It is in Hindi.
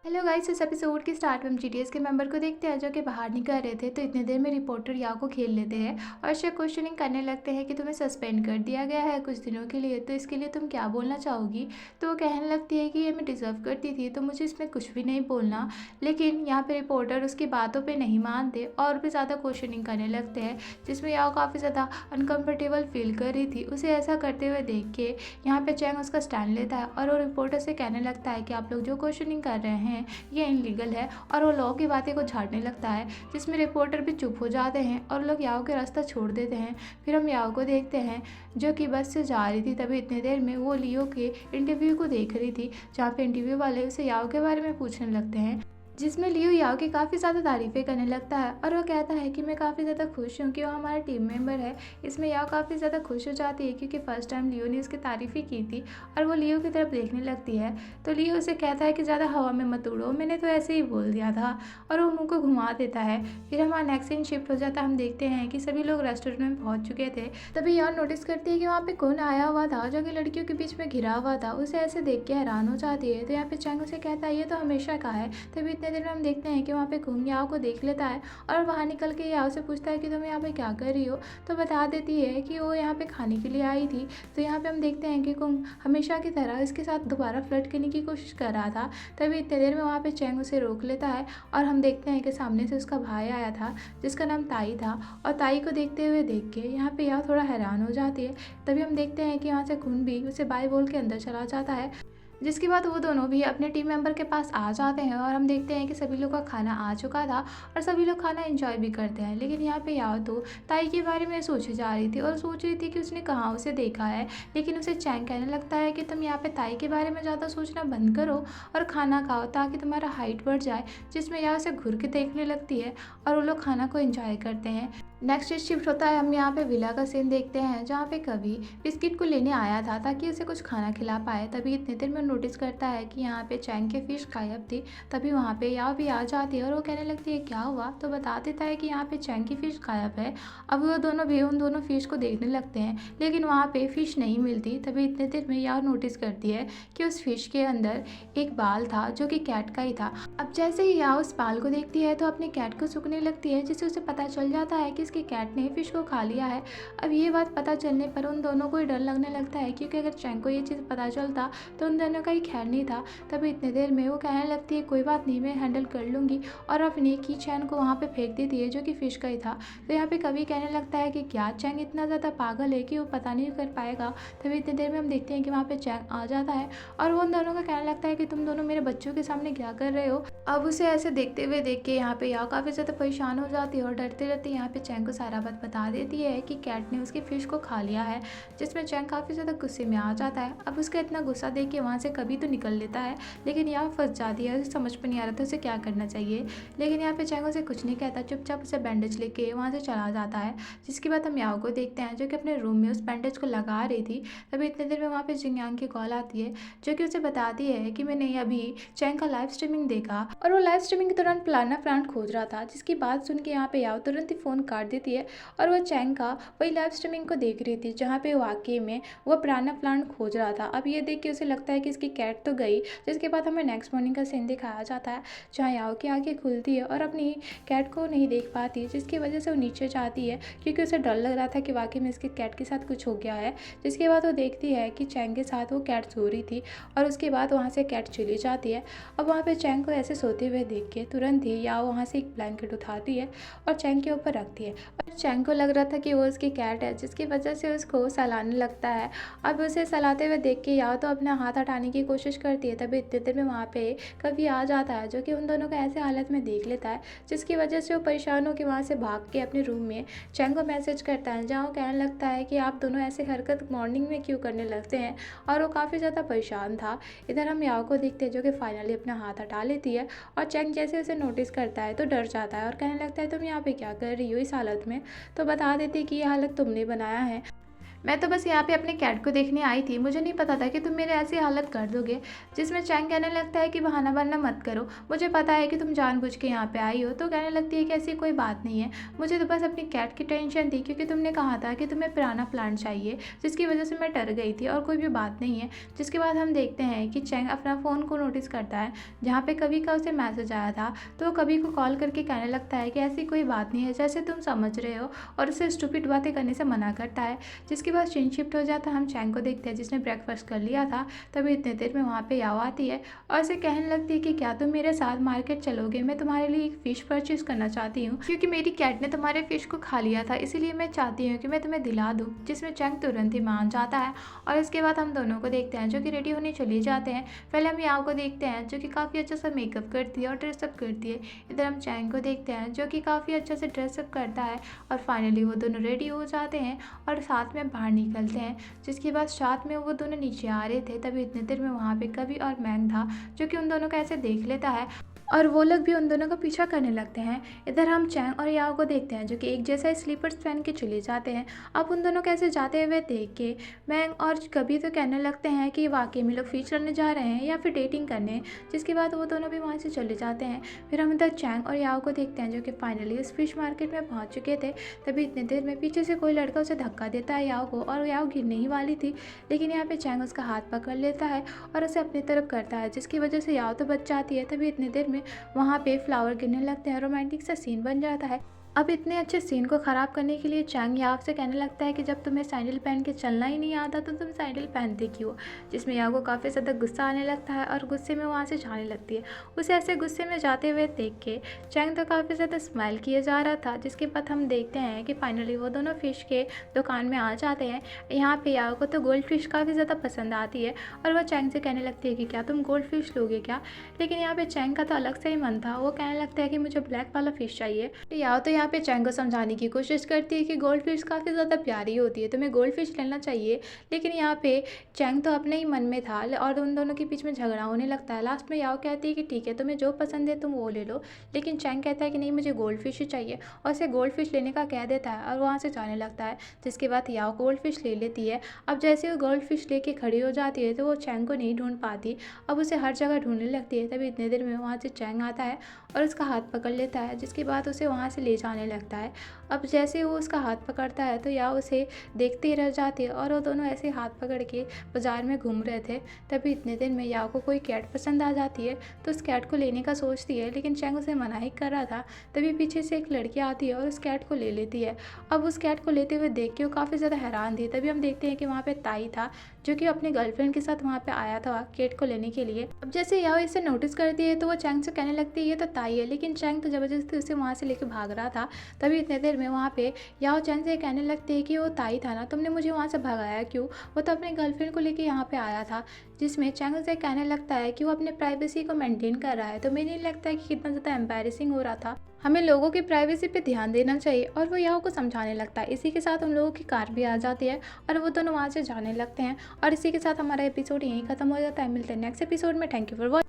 हेलो गाइस, इस एपिसोड के स्टार्ट में हम जीटीएस के मेंबर को देखते हैं जो कि बाहर निकल रहे थे। तो इतनी देर में रिपोर्टर याओ को खेल लेते हैं और उससे क्वेश्चनिंग करने लगते हैं कि तुम्हें सस्पेंड कर दिया गया है कुछ दिनों के लिए, तो इसके लिए तुम क्या बोलना चाहोगी। तो वो कहने लगती है कि ये मैं डिज़र्व करती थी, तो मुझे इसमें कुछ भी नहीं बोलना। लेकिन यहाँ पे रिपोर्टर उसकी बातों पर नहीं मानते और भी ज़्यादा क्वेश्चनिंग करने लगते हैं, जिसमें याओ काफ़ी ज़्यादा अनकम्फर्टेबल फील कर रही थी। उसे ऐसा करते हुए देख के यहाँ पे चैंग उसका स्टैंड लेता है और वो रिपोर्टर से कहने लगता है कि आप लोग जो क्वेश्चनिंग कर रहे हैं ये इनलीगल है, और वो लॉ की बातें को झाड़ने लगता है, जिसमें रिपोर्टर भी चुप हो जाते हैं और लोग याओ के रास्ता छोड़ देते हैं। फिर हम याओ को देखते हैं जो कि बस से जा रही थी। तभी इतनी देर में वो लियो के इंटरव्यू को देख रही थी, जहाँ पे इंटरव्यू वाले उसे याओ के बारे में पूछने लगते हैं, जिसमें लियो याओ की काफ़ी ज़्यादा तारीफ़ें करने लगता है और वो कहता है कि मैं काफ़ी ज़्यादा खुश हूँ कि वो हमारा टीम मेंबर है। इसमें याओ काफ़ी ज़्यादा खुश हो जाती है क्योंकि फ़र्स्ट टाइम लियो ने उसकी तारीफ़ ही की थी और वो लियो की तरफ देखने लगती है। तो लियो उसे कहता है कि ज़्यादा हवा में मत उड़ो, मैंने तो ऐसे ही बोल दिया था, और वो मुँह को घुमा देता है। फिर हमारा नेक्स्ट सीन शिफ्ट हो जाता है। हम देखते हैं कि सभी लोग रेस्टोरेंट में पहुँच चुके थे। तभी याओ नोटिस करती है कि वहाँ पे कौन आया हुआ था जो कि लड़कियों के बीच में घिरा हुआ था। उसे ऐसे देख के हैरान हो जाती है। तो यहाँ पे चैंग उसे कहता है ये तो हमेशा का है। तभी इतने देर में हम देखते हैं कि वहाँ पे कुंग याओ को देख लेता है और बाहर निकल के याओ से पूछता है कि तुम यहाँ पे क्या कर रही हो। तो बता देती है कि वो यहाँ पे खाने के लिए आई थी। तो यहाँ पे हम देखते हैं कि कुंग हमेशा की तरह इसके साथ दोबारा फ्लर्ट करने की कोशिश कर रहा था। तभी इतने देर में वहाँ पे चैंग उसे रोक लेता है और हम देखते हैं कि सामने से उसका भाई आया था जिसका नाम ताई था, और ताई को देखते हुए देख के यहाँ पे याओ थोड़ा हैरान हो जाती है। तभी हम देखते हैं कि वहाँ से कुंग भी उसे बाय बोल के अंदर चला जाता है, जिसके बाद वो दोनों भी अपने टीम मेंबर के पास आ जाते हैं और हम देखते हैं कि सभी लोग का खाना आ चुका था और सभी लोग खाना एंजॉय भी करते हैं। लेकिन यहाँ पे याओ तो ताई के बारे में सोची जा रही थी और सोच रही थी कि उसने कहाँ उसे देखा है। लेकिन उसे चैंग कहने लगता है कि तुम यहाँ पे ताई के बारे में ज़्यादा सोचना बंद करो और खाना खाओ ताकि तुम्हारा हाइट बढ़ जाए, जिसमें याओ से घूर के देखने लगती है और वो लोग खाना को एंजॉय करते हैं। नेक्स्ट शिफ्ट होता है। हम यहाँ पे विला का सीन देखते हैं जहाँ पे कवि बिस्किट को लेने आया था ताकि उसे कुछ खाना खिला पाए। तभी इतने देर में नोटिस करता है कि यहाँ पे चैंग की फिश गायब थी। तभी वहाँ पे याओ भी आ जाती है और वो कहने लगती है क्या हुआ। तो बता देता है कि यहाँ पे चैंग की फिश गायब है। अब वो दोनों भी उन दोनों फिश को देखने लगते हैं, लेकिन वहाँ पे फिश नहीं मिलती। तभी इतने देर में याओ नोटिस करती है कि उस फिश के अंदर एक बाल था जो कि कैट का ही था। अब जैसे ही याओ उस बाल को देखती है तो अपने कैट को सूखने लगती है, जिससे उसे पता चल जाता है कि इसकी कैट ने फिश को खा लिया है। अब ये बात पता चलने पर उन दोनों को ही डर लगने लगता है, क्योंकि अगर चैंग को ये चीज़ पता चलता तो उन दोनों का ही खैर नहीं था। तभी इतने देर में वो कहने लगती है कोई बात नहीं, मैं हैंडल कर लूँगी, और अपने की चैन को वहाँ पे फेंक देती है जो कि फिश का ही था। तो यहाँ पे कभी कहने लगता है कि क्या चैंग इतना ज़्यादा पागल है कि वो पता नहीं कर पाएगा। तभी इतनी देर में हम देखते हैं कि वहाँ पे चैंग आ जाता है और वो उन दोनों को कहने लगता है कि तुम दोनों मेरे बच्चों के सामने क्या कर रहे हो। अब उसे ऐसे देखते हुए देख के यहाँ पे याओ काफ़ी ज़्यादा परेशान हो जाती है और डरते डरते यहाँ पे चैंग को सारा बात बता देती है कि कैट ने उसकी फिश को खा लिया है, जिसमें चैंग काफ़ी ज़्यादा गुस्से में आ जाता है। अब उसका इतना गुस्सा देख के वहाँ से कभी तो निकल लेता है, लेकिन यहाँ फंस जाती है। उसे समझ में नहीं आ रहा था उसे क्या करना चाहिए। लेकिन यहाँ पे चैंग उसे कुछ नहीं कहता, चुपचाप उसे बैंडेज लेके वहाँ से चला जाता है। जिसके बाद हम याओ को देखते हैं जो कि अपने रूम में उस बैंडेज को लगा रही थी। तभी इतने देर में वहाँ पे जिंगयांग की कॉल आती है जो कि उसे बताती है कि मैंने अभी चैंग का लाइव स्ट्रीमिंग देखा, और वो लाइव स्ट्रीमिंग के दौरान पिरान्हा प्लांट खोज रहा था। जिसकी बात सुन के यहाँ पे याओ तुरंत ही फ़ोन काट देती है और वो चैंग का वही लाइव स्ट्रीमिंग को देख रही थी जहाँ पे वाकई में वो पिरान्हा प्लांट खोज रहा था। अब ये देख के उसे लगता है कि इसकी कैट तो गई। जिसके बाद हमें नेक्स्ट मॉर्निंग का सीन दिखाया जाता है जहाँ याओ की आंखें खुलती है और अपनी कैट को नहीं देख पाती, जिसकी वजह से वो नीचे जाती है क्योंकि उसे डर लग रहा था कि वाकई में इसके कैट के साथ कुछ हो गया है। जिसके बाद वो देखती है कि चैंग के साथ वो कैट सो रही थी और उसके बाद वहाँ से कैट चली जाती है। अब वहाँ पे चैंग को ऐसे सोते हुए देख के तुरंत ही याओ वहाँ से एक ब्लैंकेट उठाती है और चैंग के ऊपर रखती है, और चैंग को लग रहा था कि वो उसकी कैट है, जिसकी वजह से उसको सहलाने लगता है। अब उसे सहलाते हुए देख के याओ तो अपना हाथ हटाने की कोशिश करती है। तभी इतने देर में वहाँ पे कभी आ जाता है जो कि उन दोनों को ऐसे हालत में देख लेता है, जिसकी वजह से वो परेशान होकर वहाँ से भाग के अपने रूम में चैंग को मैसेज करता है, जहाँ वो कहने लगता है कि आप दोनों ऐसे हरकत मॉर्निंग में क्यों करने लगते हैं, और वो काफ़ी ज़्यादा परेशान था। इधर हम याओ को देखते हैं जो कि फाइनली अपना हाथ हटा लेती है, और चैंग जैसे उसे नोटिस करता है तो डर जाता है और कहने लगता है तुम यहाँ पे क्या कर रही हो इस हालत में। तो बता देती कि ये हालत तुमने बनाया है। मैं तो बस यहाँ पे अपने कैट को देखने आई थी, मुझे नहीं पता था कि तुम मेरे ऐसी हालत कर दोगे। जिसमें चैंग कहने लगता है कि बहाना बनाना मत करो, मुझे पता है कि तुम जानबूझ के यहाँ पे आई हो। तो कहने लगती है कि ऐसी कोई बात नहीं है, मुझे तो बस अपनी कैट की टेंशन थी, क्योंकि तुमने कहा था कि तुम्हें पुराना प्लांट चाहिए, जिसकी वजह से मैं डर गई थी, और कोई भी बात नहीं है। जिसके बाद हम देखते हैं कि चैंग अपना फ़ोन को नोटिस करता है, जहाँ पे कभी का उसे मैसेज आया था। तो वो कभी को कॉल करके कहने लगता है कि ऐसी कोई बात नहीं है जैसे तुम समझ रहे हो, और उसे स्टूपिड बातें करने से मना करता है। जिसके बाद सीन शिफ्ट हो जाता है, हम चैंग को देखते हैं जिसने ब्रेकफास्ट कर लिया था। तभी इतने देर में वहाँ पे याओ आती है और उसे कहने लगती है कि क्या तुम मेरे साथ मार्केट चलोगे, मैं तुम्हारे लिए एक फ़िश परचेज़ करना चाहती हूँ, क्योंकि मेरी कैट ने तुम्हारे फ़िश को खा लिया था, इसीलिए मैं चाहती हूँ कि मैं तुम्हें दिला दूँ। जिसमें चैंग तुरंत ही मान जाता है और इसके बाद हम दोनों को देखते हैं जो कि रेडी होने चले जाते हैं। पहले हम याओ को देखते हैं जो कि काफ़ी अच्छा सा मेकअप करती है और ड्रेसअप करती है। इधर हम चैंग को देखते हैं जो कि काफ़ी अच्छा से ड्रेसअप करता है, और फाइनली वो दोनों रेडी हो जाते हैं और साथ में बाहर निकलते हैं। जिसके बाद साथ में वो दोनों नीचे आ रहे थे, तभी इतने देर में वहाँ पे कवि और मैंग था जो कि उन दोनों को ऐसे देख लेता है, और वो लोग भी उन दोनों का पीछा करने लगते हैं। इधर हम चैंग और याओ को देखते हैं जो कि एक जैसा स्लीपर्स पहन के चले जाते हैं। अब उन दोनों कैसे जाते हुए देख के मैंग और कभी तो कहने लगते हैं कि वाकई में लोग फिश करने जा रहे हैं या फिर डेटिंग करने। जिसके बाद वो दोनों भी वहाँ से चले जाते हैं। फिर हम इधर चैंग और याओ को देखते हैं जो कि फाइनली उस फिश मार्केट में पहुँच चुके थे। तभी इतनी देर में पीछे से कोई लड़का उसे धक्का देता है याओ को, और याओ गिरने ही वाली थी, लेकिन यहाँ पे चैंग उसका हाथ पकड़ लेता है और उसे अपनी तरफ करता है, जिसकी वजह से याओ तो बच जाती है। तभी इतनी देर में वहाँ पे फ्लावर गिरने लगते हैं, रोमांटिक सा सीन बन जाता है। अब इतने अच्छे सीन को ख़राब करने के लिए चैंग याओ से कहने लगता है कि जब तुम्हें सैंडल पहन के चलना ही नहीं आता तो तुम सैंडल पहनते क्यों। जिसमें याओ को काफ़ी ज़्यादा गुस्सा आने लगता है और गुस्से में वहाँ से जाने लगती है। उसे ऐसे गुस्से में जाते हुए देख के चैंग तो काफ़ी ज़्यादा स्माइल किए जा रहा था। जिसके बाद हम देखते हैं कि फाइनली वो दोनों फ़िश के दुकान में आ जाते हैं। यहाँ पे याओ को तो गोल्ड फिश काफ़ी ज़्यादा पसंद आती है, और वह चैंग से कहने लगती है कि क्या तुम गोल्ड फिश लोगे क्या। लेकिन यहाँ पे चैंग का तो अलग से ही मन था, वो कहने लगता है कि मुझे ब्लैक वाला फ़िश चाहिए। याओ तो यहाँ पे चैंग को समझाने की कोशिश करती है कि गोल्ड फिश काफ़ी ज़्यादा प्यारी होती है, तुम्हें गोल्ड फिश लेना चाहिए। लेकिन यहाँ पे चैंग तो अपने ही मन में था, और उन दोनों के बीच में झगड़ा होने लगता है। लास्ट में याओ कहती है कि ठीक है, तुम्हें जो पसंद है तुम वो ले लो, लेकिन चैंग कहता है कि नहीं, मुझे गोल्ड फिश ही चाहिए, और उसे गोल्ड फिश लेने का कह देता है और वहाँ से जाने लगता है। जिसके बाद याओ गोल्ड फिश ले लेती है। अब जैसे वो गोल्ड फिश लेके खड़ी हो जाती है तो वो चैंग को नहीं ढूंढ पाती, अब उसे हर जगह ढूंढने लगती है। तभी इतने देर में वहाँ से चैंग आता है और उसका हाथ पकड़ लेता है, जिसके बाद उसे वहाँ से ले जाने लगता है। अब जैसे वो उसका हाथ पकड़ता है तो याओ उसे देखते ही रह जाती है, और वो दोनों ऐसे हाथ पकड़ के बाजार में घूम रहे थे। तभी इतने दिन में याओ को कोई कैट पसंद आ जाती है, तो उस कैट को लेने का सोचती है, लेकिन चैंग उसे मना ही कर रहा था। तभी पीछे से एक लड़की आती है और उस कैट को ले लेती है। अब उस कैट को लेते हुए देख के वो काफ़ी ज़्यादा हैरान थी। तभी हम देखते हैं कि वहाँ पे ताई था जो कि अपनी गर्लफ्रेंड के साथ वहाँ पे आया था कैट को लेने के लिए। अब जैसे याओ इसे नोटिस करती है तो वो चैंग से कहने लगती है ये तो ताई है, लेकिन चैंग तो ज़बरदस्ती उसे वहाँ से लेके भाग रहा था। तभी इतने देर में वहाँ पे याओ चैंग से कहने लगती है कि वो ताई था ना, तुमने मुझे वहाँ से भगाया क्यों, वो तो अपनी गर्लफ्रेंड को लेके यहाँ पे आया था। जिसमें चैंग से कहने लगता है कि वो अपने प्राइवेसी को मेंटेन कर रहा है। तो मुझे नहीं लगता है कि कितना ज़्यादा एम्बैरेसिंग हो रहा था, हमें लोगों की प्राइवेसी पे ध्यान देना चाहिए, और वो याओ को समझाने लगता है। इसी के साथ उन लोगों की कार भी आ जाती है और वो दोनों वहाँ से जाने लगते हैं, और इसी के साथ हमारा एपिसोड यहीं खत्म हो जाता है। मिलते हैं नेक्स्ट एपिसोड में। Thank you for watching.